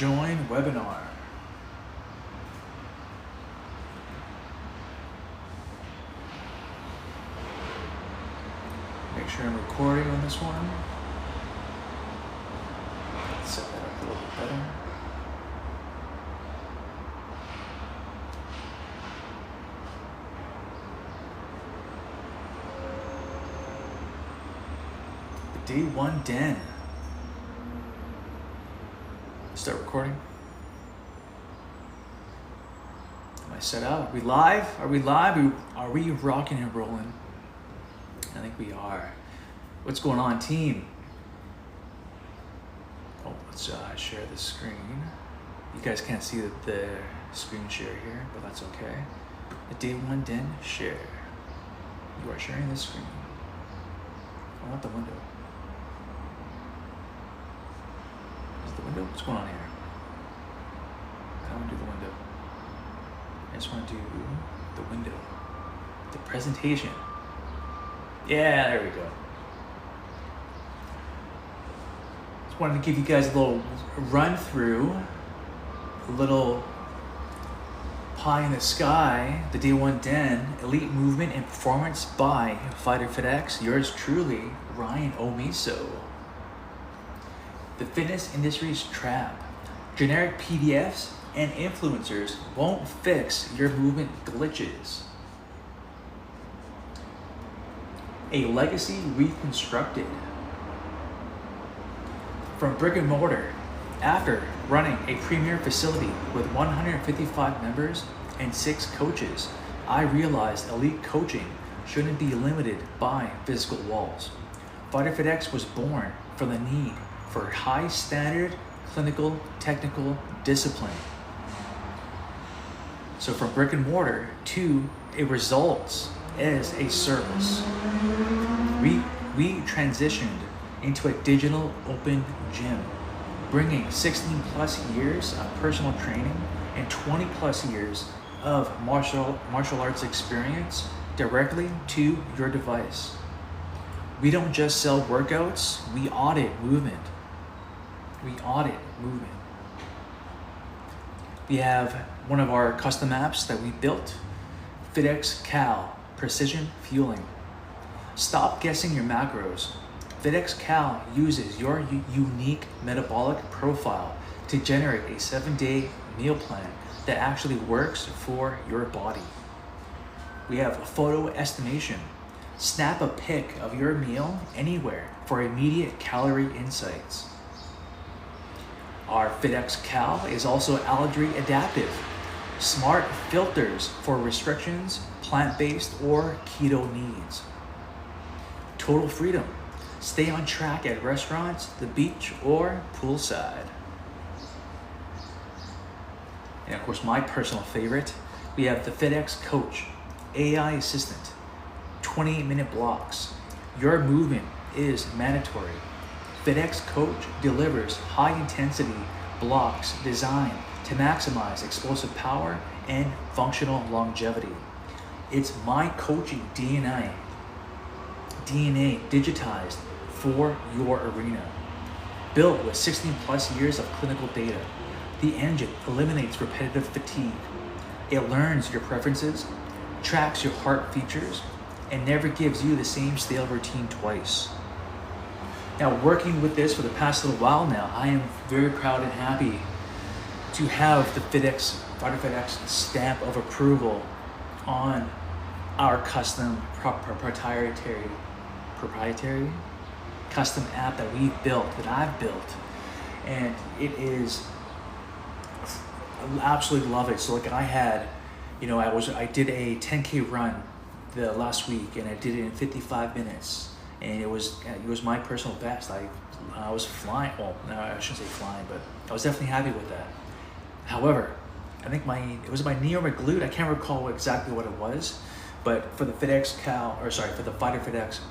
Join webinar. Make sure I'm recording on this one. Let's set that up a little bit better. The Day One Den. Start recording. Am I set up? Are we live? Are we live? Are we rocking and rolling? I think we are. What's going on, team? Oh, let's share the screen. You guys can't see the screen share here, but that's okay. The Day One Den share. You are sharing the screen. I want the window. Is the window? What's going on here? I want to do the window. I just want to do the window. The presentation. Yeah, there we go. Just wanted to give you guys a little run through, a little pie in the sky, the Day One Den, elite movement and performance by FIGHTERFITX. Yours truly, Ryan Omeasoo. The fitness industry's trap. Generic PDFs and influencers won't fix your movement glitches. A legacy reconstructed. From Brick-and-Mortar, after running a premier facility with 155 members and 6 coaches, I realized elite coaching shouldn't be limited by physical walls. FIGHTERFITX was born from the need for high standard clinical technical discipline. So from brick and mortar to a results as a service. We transitioned into a digital open gym, bringing 16 plus years of personal training and 20 plus years of martial arts experience directly to your device. We don't just sell workouts, we audit movement. We audit movement. We have one of our custom apps that we built, FITX Cal, Precision Fueling. Stop guessing your macros. FITX Cal uses your unique metabolic profile to generate a 7-day meal plan that actually works for your body. We have a photo estimation. Snap a pic of your meal anywhere for immediate calorie insights. Our FITX Cal is also allergy adaptive. Smart filters for restrictions, plant-based or keto needs. Total freedom. Stay on track at restaurants, the beach, or poolside. And of course, my personal favorite, we have the FITX Coach, AI assistant, 28-minute blocks. Your movement is mandatory. FITX Coach delivers high-intensity blocks designed to maximize explosive power and functional longevity. It's my coaching DNA digitized for your arena. Built with 16 plus years of clinical data, the engine eliminates repetitive fatigue. It learns your preferences, tracks your heart features, and never gives you the same stale routine twice. Now, working with this for the past little while now, I am very proud and happy to have the FIGHTERFITX stamp of approval on our custom proprietary custom app that we've built, that I've built. And it is, I absolutely love it. So like I did a 10K run the last week and I did it in 55 minutes. And it was my personal best. I was flying. Well, no, I shouldn't say flying, but I was definitely happy with that. However, I think it was my knee or my glute. I can't recall exactly what it was, but for the for the FIGHTERFITX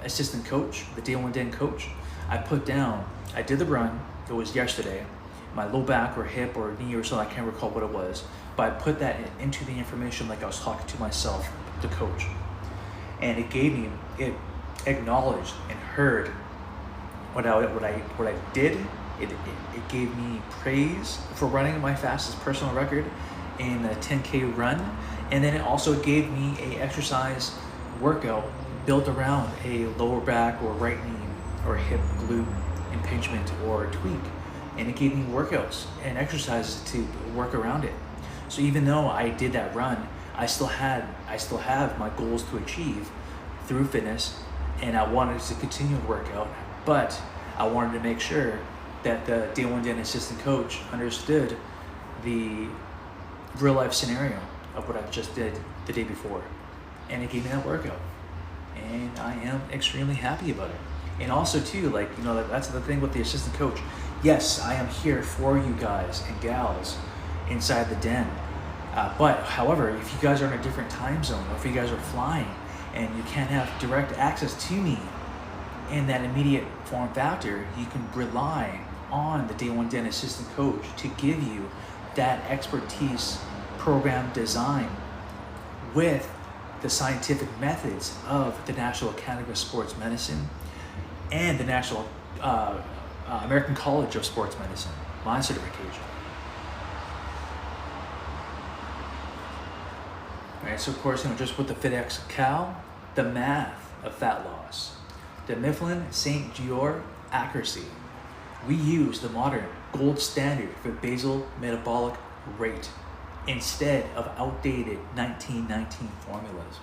assistant coach, the Day One Den coach, I did the run. It was yesterday. My low back or hip or knee or something, I can't recall what it was, but I put that into the information like I was talking to myself, the coach, and it acknowledged and heard what I did It gave me praise for running my fastest personal record in a 10K run, and then it also gave me a exercise workout built around a lower back or right knee or hip glute impingement or tweak, and it gave me workouts and exercises to work around it. So even though I did that run, I still have my goals to achieve through fitness, and I wanted to continue to work out, but I wanted to make sure that the day one den assistant coach understood the real life scenario of what I just did the day before, and it gave me that workout, and I am extremely happy about it. And also too, like, you know, that's the thing with the assistant coach. Yes, I am here for you guys and gals inside the den, but however, if you guys are in a different time zone, or if you guys are flying and you can't have direct access to me in that immediate form factor, you can rely on the day one den assistant coach to give you that expertise program design with the scientific methods of the National Academy of Sports Medicine and the National American College of Sports Medicine, my certification. All right, so of course, you know, just with the FIGHTERFITX Cal, the math of fat loss, the Mifflin St. Jeor accuracy. We use the modern gold standard for basal metabolic rate instead of outdated 1919 formulas.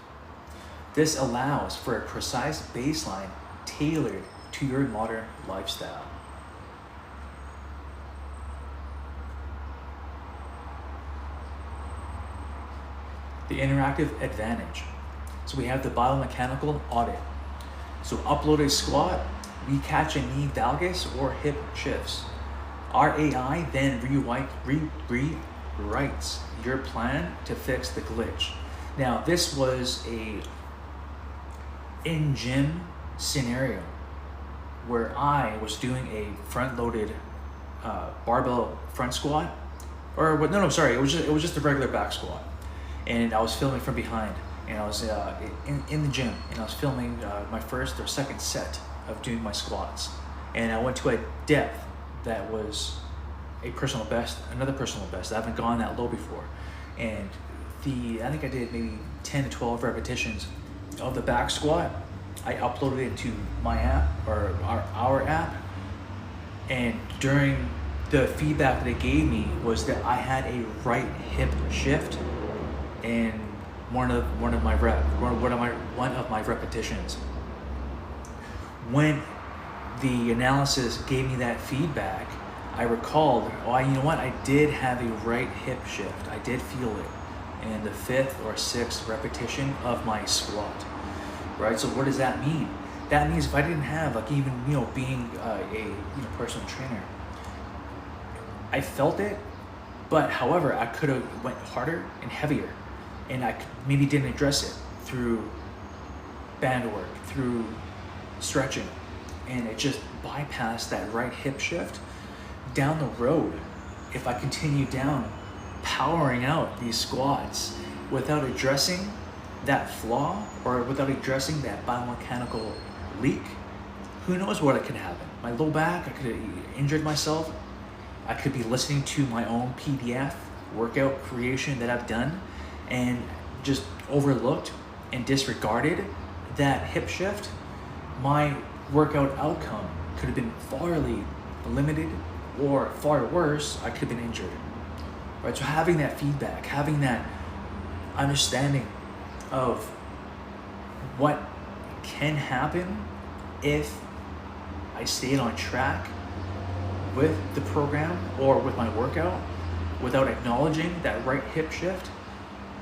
This allows for a precise baseline tailored to your modern lifestyle. The interactive advantage. So we have the biomechanical audit. So upload a squat, we catch a knee valgus or hip shifts. Our AI then rewrites your plan to fix the glitch. Now, this was a in-gym scenario where I was doing a front-loaded barbell front squat, or no, sorry, it was just a regular back squat, and I was filming from behind. And I was in the gym, and I was filming my first or second set of doing my squats. And I went to a depth that was a personal best, another personal best. I haven't gone that low before. And I think I did maybe 10 to 12 repetitions of the back squat. I uploaded it to my app, or our app. And during the feedback that it gave me was that I had a right hip shift, and one of my repetitions. When the analysis gave me that feedback, I recalled, you know what? I did have a right hip shift. I did feel it in the 5th or 6th repetition of my squat, right? So what does that mean? That means if I didn't have, like, even, you know, being a personal trainer, I felt it, but however, I could have went harder and heavier. And I maybe didn't address it through band work, through stretching, and it just bypassed that right hip shift. Down the road, if I continue down, powering out these squats without addressing that flaw or without addressing that biomechanical leak, who knows what could happen. My low back, I could have injured myself. I could be listening to my own PDF workout creation that I've done and just overlooked and disregarded that hip shift. My workout outcome could have been farly limited, or far worse, I could have been injured. Right? So having that feedback, having that understanding of what can happen if I stayed on track with the program or with my workout without acknowledging that right hip shift,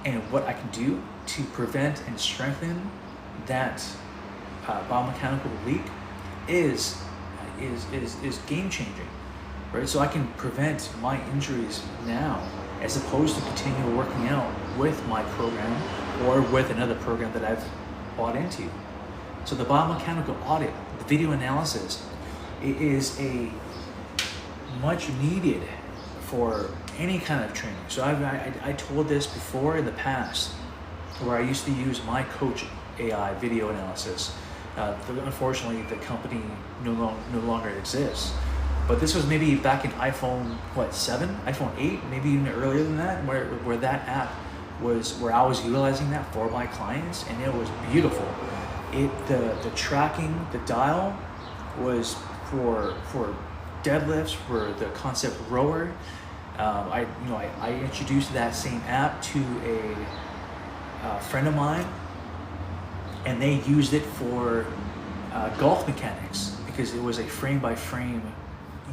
and what I can do to prevent and strengthen that biomechanical leak is game changing, right? So I can prevent my injuries now, as opposed to continue working out with my program or with another program that I've bought into. So the biomechanical audit, the video analysis, it is a much needed for any kind of training. So I told this before in the past, where I used to use my coach AI video analysis. Unfortunately, the company no longer exists. But this was maybe back in iPhone, what, 7? iPhone 8? Maybe even earlier than that, where that app was, where I was utilizing that for my clients, and it was beautiful. The tracking, the dial was for deadlifts, for the concept rower. I introduced that same app to a friend of mine, and they used it for golf mechanics, because it was a frame by frame.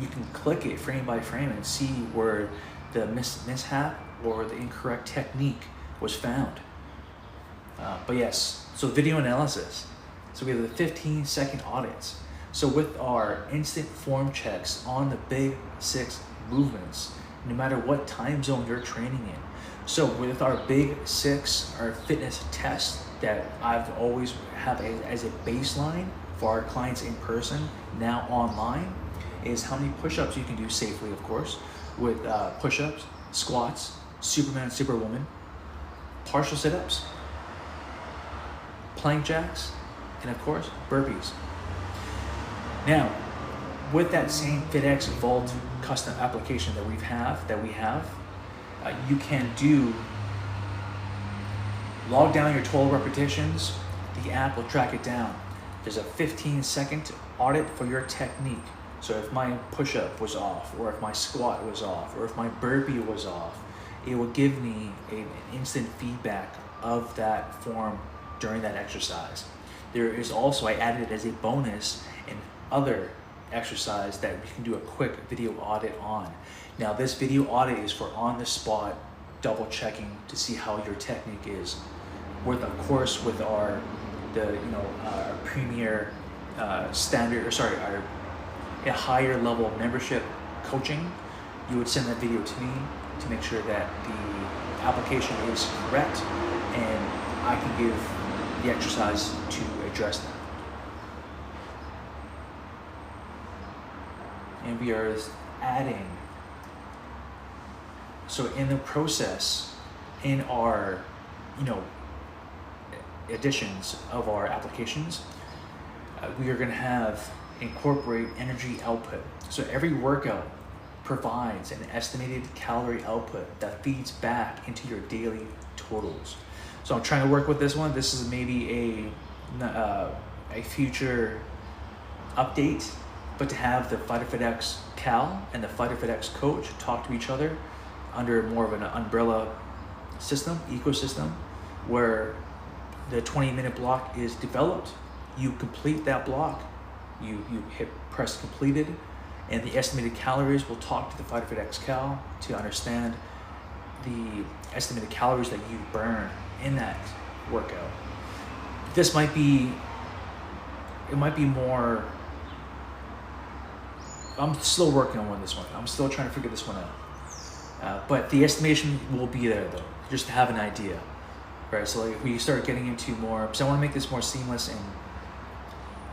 You can click it frame by frame and see where the mishap or the incorrect technique was found. But yes, so video analysis. So we have the 15-second audits. So with our instant form checks on the big 6 movements, no matter what time zone you're training in. So with our big 6, our fitness test that I've always have as a baseline for our clients in person, now online, is how many push-ups you can do safely, of course, with push-ups, squats, Superman, Superwoman, partial sit-ups, plank jacks, and of course, burpees. Now, with that same FITX Vault custom application that we have, you can log down your 12 repetitions. The app will track it down. There's a 15-second audit for your technique. So if my push-up was off, or if my squat was off, or if my burpee was off, it will give me an instant feedback of that form during that exercise. There is also, I added it as a bonus, an other exercise that we can do a quick video audit on. Now this video audit is for on the spot double checking to see how your technique is. With, of course, with our premier a higher level membership coaching, you would send that video to me to make sure that the application is correct, and I can give the exercise to address that. And we are adding, so in the process, in our additions of our applications, we are going to incorporate energy output. So every workout provides an estimated calorie output that feeds back into your daily totals. So I'm trying to work with this one. This is maybe a future update, but to have the FIGHTERFITX Cal and the FIGHTERFITX Coach talk to each other under more of an umbrella ecosystem, where the 20-minute block is developed. You complete that block, you press completed, and the estimated calories will talk to the FIGHTERFITX Cal to understand the estimated calories that you burn in that workout. It might be more, I'm still working on this one. I'm still trying to figure this one out. But the estimation will be there though, just to have an idea, right? So like if we start getting into more, because I want to make this more seamless and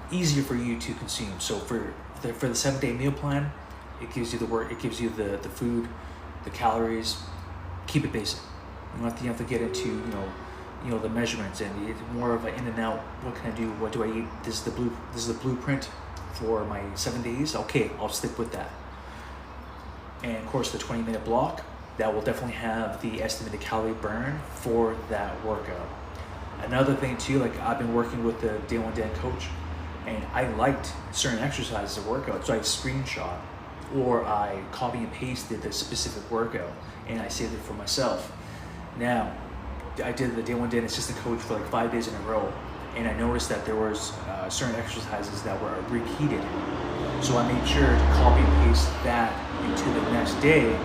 easier for you to consume. So for the 7-day meal plan, it gives you the food, the calories. Keep it basic. You don't have to get into the measurements, and it's more of an in and out. What can I do? What do I eat? This is the blueprint for my 7 days. Okay, I'll stick with that. And of course, the 20-minute block, that will definitely have the estimated calorie burn for that workout. Another thing too, like I've been working with the Day 1 Dan coach, and I liked certain exercises of workout, so I screenshot or I copy and pasted the specific workout and I saved it for myself. Now, I did the Day 1 Dan assistant coach for like 5 days in a row, and I noticed that there was certain exercises that were repeated. So I made sure to copy and paste that into the next day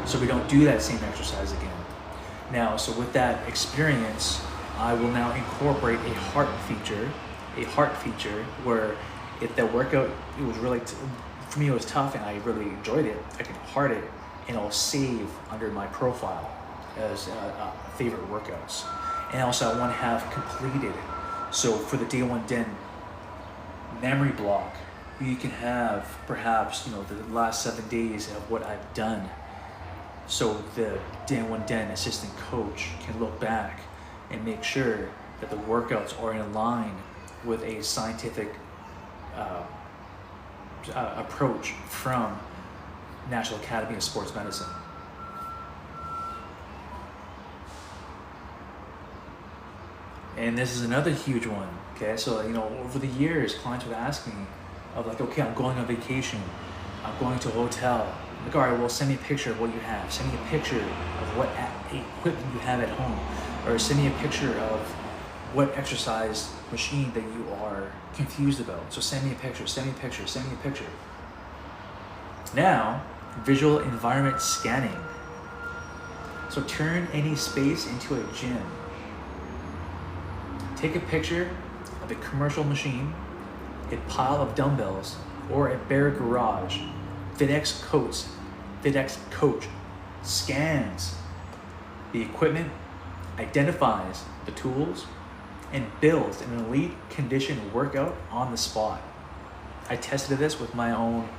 so we don't do that same exercise again. Now, so with that experience, I will now incorporate a heart feature where if the workout, it was really, for me it was tough and I really enjoyed it, I can heart it and it'll save under my profile as favorite workouts. And also I want to have completed. So for the Day 1 Den memory block, you can have perhaps the last 7 days of what I've done. So the Day 1 Den assistant coach can look back and make sure that the workouts are in line with a scientific approach from National Academy of Sports Medicine. And this is another huge one, okay? So, you know, over the years, clients would ask me of like, okay, I'm going on vacation, I'm going to a hotel. Like, all right, well, send me a picture of what you have. Send me a picture of what equipment you have at home. Or send me a picture of what exercise machine that you are confused about. So send me a picture, send me a picture, send me a picture. Now, visual environment scanning. So turn any space into a gym. Take a picture of a commercial machine, a pile of dumbbells, or a bare garage. FITX coach scans the equipment, identifies the tools, and builds an elite condition workout on the spot. I tested this with my own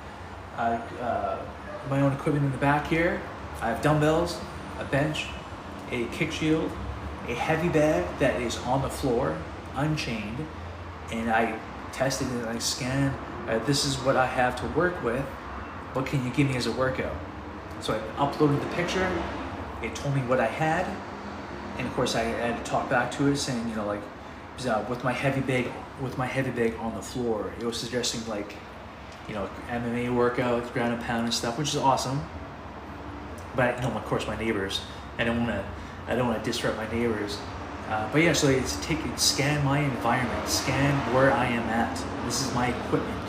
equipment in the back here. I have dumbbells, a bench, a kick shield, a heavy bag that is on the floor, unchained, and I tested it and I scanned, this is what I have to work with, what can you give me as a workout? So I uploaded the picture, it told me what I had, and of course I had to talk back to it saying, you know, like, with my heavy bag on the floor, it was suggesting like, you know, MMA workouts, ground and pound and stuff, which is awesome. But you know, of course, my neighbors, I don't want to disrupt my neighbors. But yeah, so it's scan my environment, scan where I am at. This is my equipment,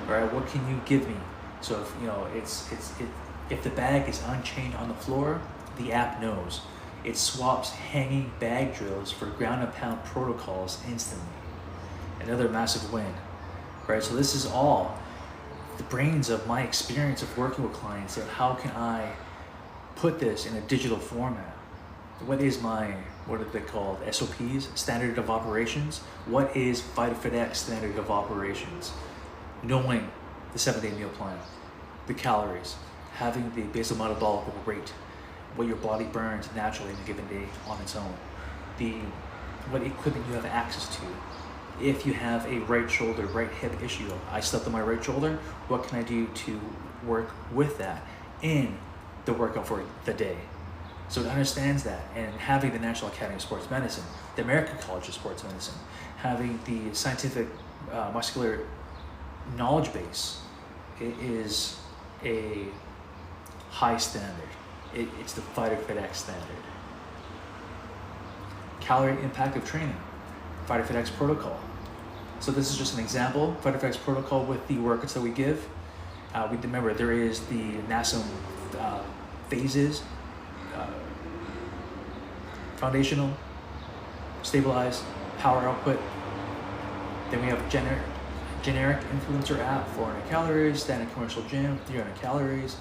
all right? What can you give me? So if you know, if the bag is unchained on the floor, the app knows. It swaps hanging bag drills for ground and pound protocols instantly. Another massive win, right? So this is all the brains of my experience of working with clients, and how can I put this in a digital format? What are they called? SOPs, standard of operations. What is FIGHTERFITX standard of operations? Knowing the 7-day meal plan, the calories, having the basal metabolic rate, what your body burns naturally in a given day on its own, what equipment you have access to. If you have a right shoulder, right hip issue, I slept on my right shoulder, what can I do to work with that in the workout for the day? So it understands that, and having the National Academy of Sports Medicine, the American College of Sports Medicine, having the scientific muscular knowledge base, it is a high standard. It's the FIGHTERFITX standard. Calorie impact of training, FIGHTERFITX protocol. So this is just an example, FIGHTERFITX protocol with the workouts that we give. We remember there is the NASM phases, foundational, stabilize, power output. Then we have a generic influencer app, 400 calories, standard commercial gym, 300 calories,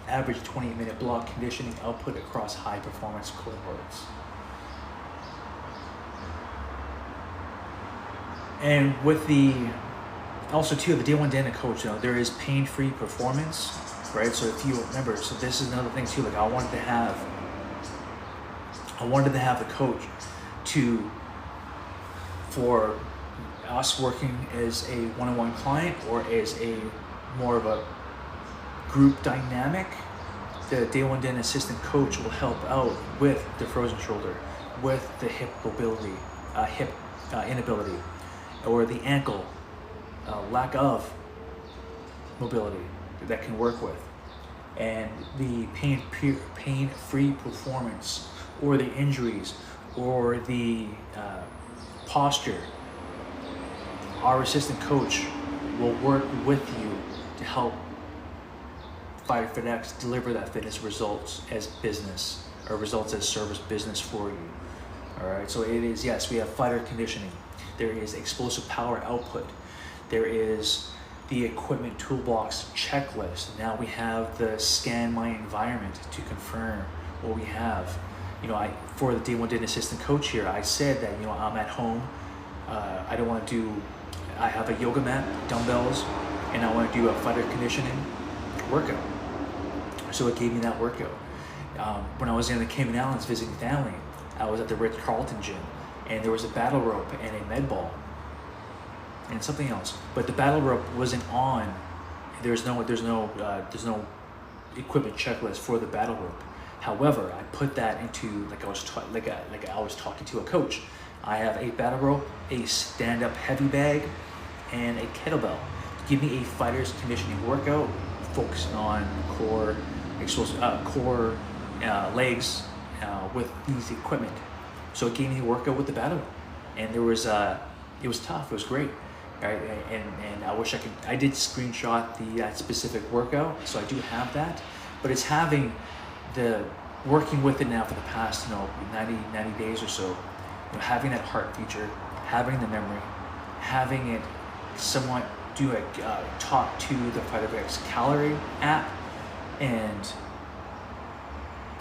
average 28-minute block conditioning output across high performance cohorts. And with the day one day coach, you know, there is pain-free performance, right? So if you remember, so this is another thing too, like I wanted to have the coach for us working as a one-on-one client or as a more of a group dynamic. The day one day assistant coach will help out with the frozen shoulder, with the hip mobility, inability, or the ankle lack of mobility that can work with, and the pain-free performance, or the injuries, or the posture. Our assistant coach will work with you to help FIGHTERFITX deliver that fitness results as business, or results as service business for you. All right, so it is, yes, we have fighter conditioning. There is explosive power output. There is the equipment toolbox checklist. Now we have the scan my environment to confirm what we have. You know, for the day one day assistant coach here, I said that, you know, I'm at home. I don't want to do, I have a yoga mat, dumbbells, and I want to do a fighter conditioning workout. So it gave me that workout. When I was in the Cayman Islands visiting family, I was at the Ritz-Carlton gym, and there was a battle rope and a med ball and something else. But the battle rope wasn't on there's no equipment checklist for the battle rope. However, I put that into like I was talking to a coach. I have a battle rope, a stand-up heavy bag, and a kettlebell. Give me a fighter's conditioning workout focusing on core, legs with these equipment. So it gave me a workout with the battle rope, and it was tough. It was great. Right, and I wish I did screenshot the specific workout, so I do have that, but it's having working with it now for the past 90 days or so, having that heart feature, having the memory, having it somewhat talk to the FIGHTERFITX calorie app, and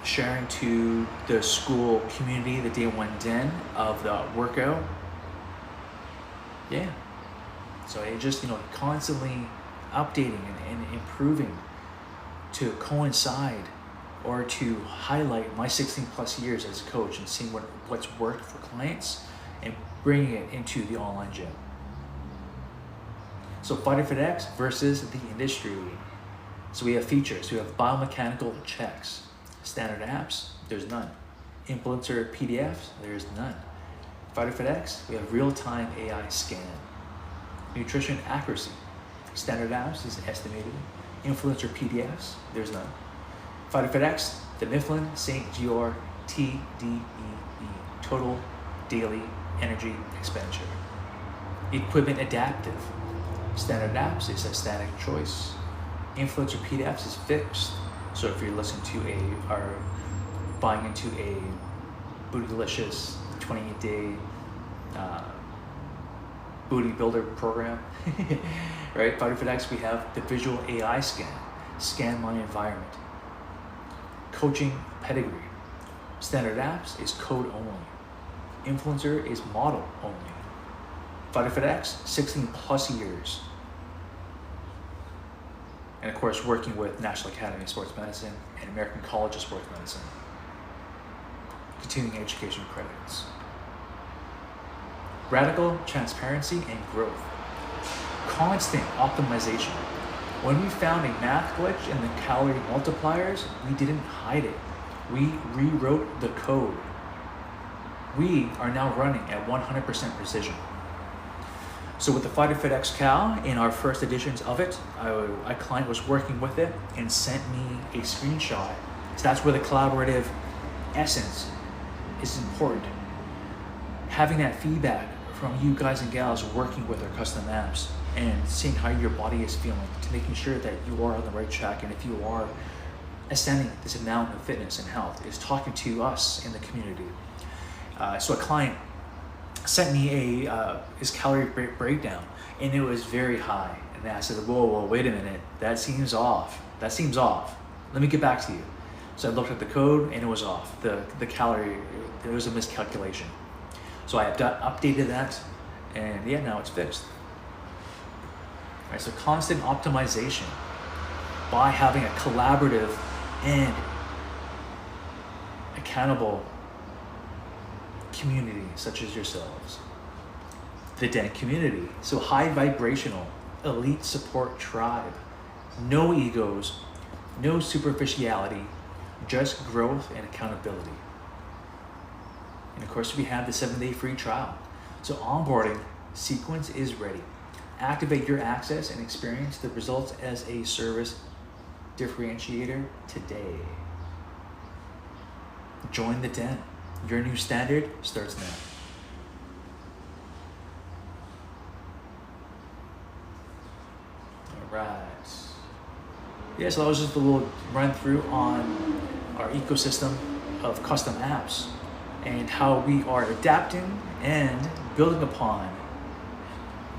sharing to the school community the day one den of the workout. Yeah. So it just, constantly updating and improving to coincide or to highlight my 16 plus years as a coach and seeing what's worked for clients and bringing it into the online gym. So FIGHTERFITX versus the industry. So we have features. We have biomechanical checks. Standard apps, there's none. Influencer PDFs, there's none. FIGHTERFITX, we have real-time AI scan. Nutrition accuracy. Standard apps is estimated. Influencer PDFs, there's none. FIGHTERFITX, the Mifflin St. George TDEE, total daily energy expenditure. Equipment adaptive. Standard apps is a static choice. Influencer PDFs is fixed. So if you're listening to or buying into a Bootylicious 28-day booty builder program, right? FIGHTERFITX, we have the visual AI scan my environment. Coaching pedigree. Standard apps is code only. Influencer is model only. FIGHTERFITX, 16 plus years. And of course, working with National Academy of Sports Medicine and American College of Sports Medicine. Continuing education credits. Radical transparency and growth. Constant optimization. When we found a math glitch in the calorie multipliers, we didn't hide it. We rewrote the code. We are now running at 100% precision. So with the FIGHTERFITX Cal, in our first editions of it, a client was working with it and sent me a screenshot. So that's where the collaborative essence is important. Having that feedback from you guys and gals working with our custom apps and seeing how your body is feeling, to making sure that you are on the right track, and if you are ascending this amount of fitness and health, is talking to us in the community. So a client sent me his calorie breakdown, and it was very high. And I said, whoa, wait a minute, that seems off. Let me get back to you. So I looked at the code, and it was off. The calorie, there was a miscalculation. So I updated that, and yeah, now it's fixed. All right, so constant optimization by having a collaborative and accountable community such as yourselves. The Den community, so high vibrational, elite support tribe. No egos, no superficiality, just growth and accountability. And of course, we have the 7-day free trial. So onboarding sequence is ready. Activate your access and experience the results as a service differentiator today. Join the Den. Your new standard starts now. All right. Yeah, so that was just a little run through on our ecosystem of custom apps and how we are adapting and building upon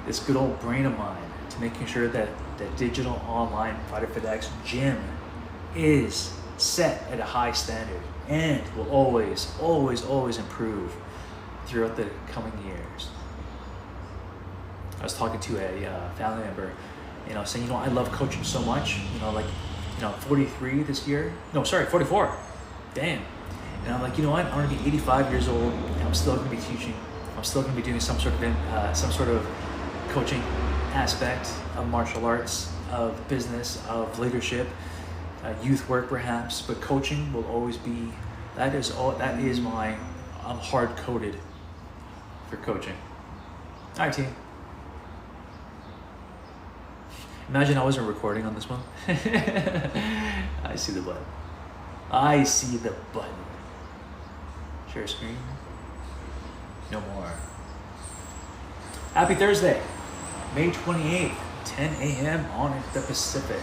this good old brain of mine to making sure that the digital online FIGHTERFITX gym is set at a high standard and will always, always, always improve throughout the coming years. I was talking to a family member, saying, I love coaching so much, 43 this year. No, sorry, 44. Damn. And I'm like, you know what? I'm gonna be 85 years old, and I'm still gonna be teaching. I'm still gonna be doing some sort of coaching aspect of martial arts. of business, of leadership, youth work perhaps, but coaching will always be, that is my, I'm hard coded for coaching. All right, team. Imagine I wasn't recording on this one. I see the button. I see the button. Share screen. No more. Happy Thursday, May 28th, 10 a.m. on the Pacific.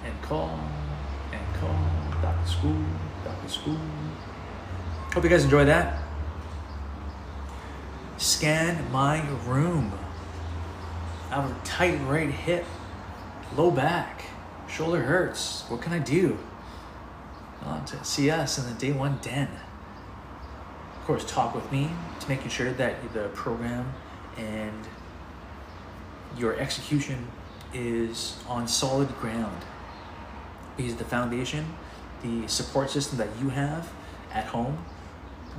And call, back to school. Hope you guys enjoy that. Scan my room. I have a tight right hip, low back, shoulder hurts. What can I do? To see us in the day one den. Of course, talk with me to making sure that the program and your execution is on solid ground. Because the foundation, the support system that you have at home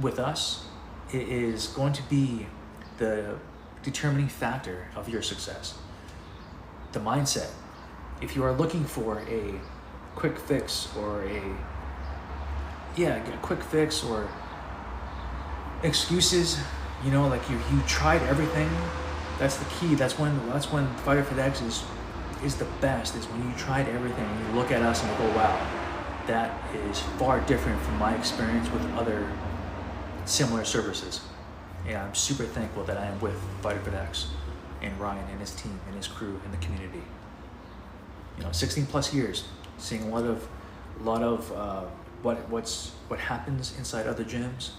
with us, it is going to be the determining factor of your success. The mindset. If you are looking for a quick fix or a quick fix or excuses, like you tried everything, that's the key. That's when FIGHTERFITX is the best, is when you tried everything and you look at us and you go, wow, that is far different from my experience with other similar services. And I'm super thankful that I am with FIGHTERFITX and Ryan and his team and his crew and the community. 16 plus years, seeing a lot of what happens inside other gyms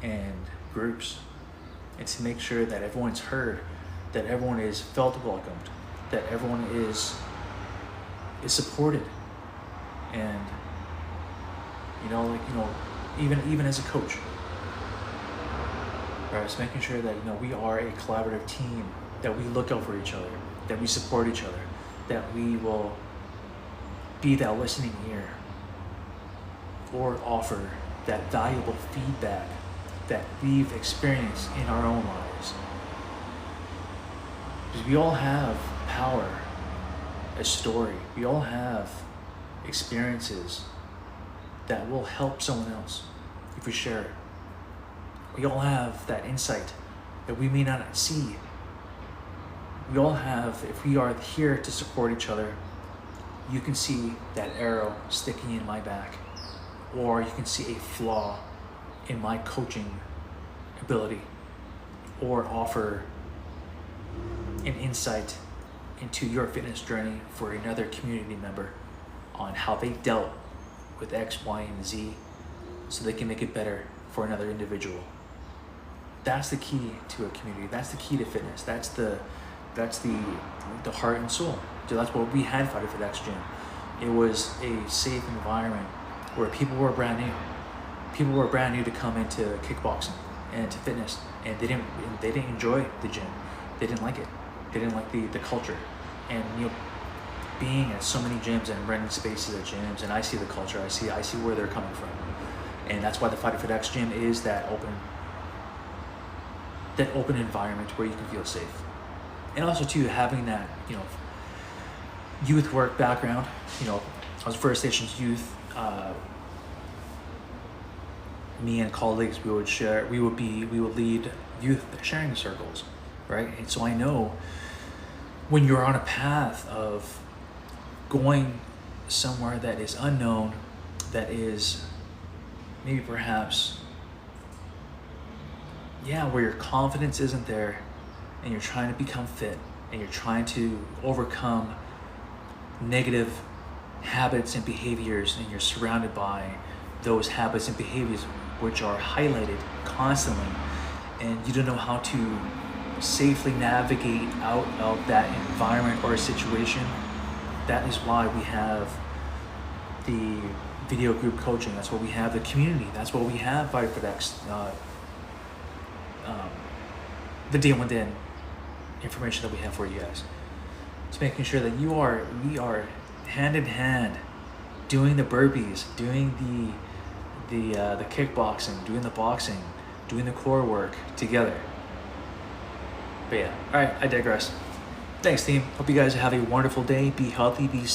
and groups, and to make sure that everyone's heard, that everyone is felt welcomed, that everyone is supported, and even as a coach, right? It's making sure that we are a collaborative team, that we look out for each other, that we support each other, that we will be that listening ear or offer that valuable feedback that we've experienced in our own lives. Because we all have power, a story. We all have experiences that will help someone else if we share it. We all have that insight that we may not see. We all have, if we are here to support each other, you can see that arrow sticking in my back, or you can see a flaw in my coaching ability, or offer an insight into your fitness journey for another community member on how they dealt with X, Y, and Z so they can make it better for another individual. That's the key to a community. That's the key to fitness. That's the heart and soul. So that's what we had FIGHTERFITX Gym. It was a safe environment where people were brand new. People were brand new to come into kickboxing and to fitness, and they didn't enjoy the gym. They didn't like it. They didn't like the culture. And being at so many gyms and renting spaces at gyms, and I see the culture. I see where they're coming from, and that's why the FIGHTERFITX Gym is that open environment where you can feel safe. And also too, having that, youth work background. I was First Nations youth. Me and colleagues, we would lead youth sharing circles, right? And so I know when you're on a path of going somewhere that is unknown, that is maybe perhaps, where your confidence isn't there, and you're trying to become fit, and you're trying to overcome negative habits and behaviors, and you're surrounded by those habits and behaviors which are highlighted constantly, and you don't know how to safely navigate out of that environment or a situation. That is why we have the video group coaching. That's what we have, the community. That's what we have FIGHTERFITX, the day one den information that we have for you guys. It's making sure that we are hand in hand doing the burpees, doing the kickboxing, doing the boxing, doing the core work together. But yeah, all right, I digress. Thanks, team. Hope you guys have a wonderful day. Be healthy, be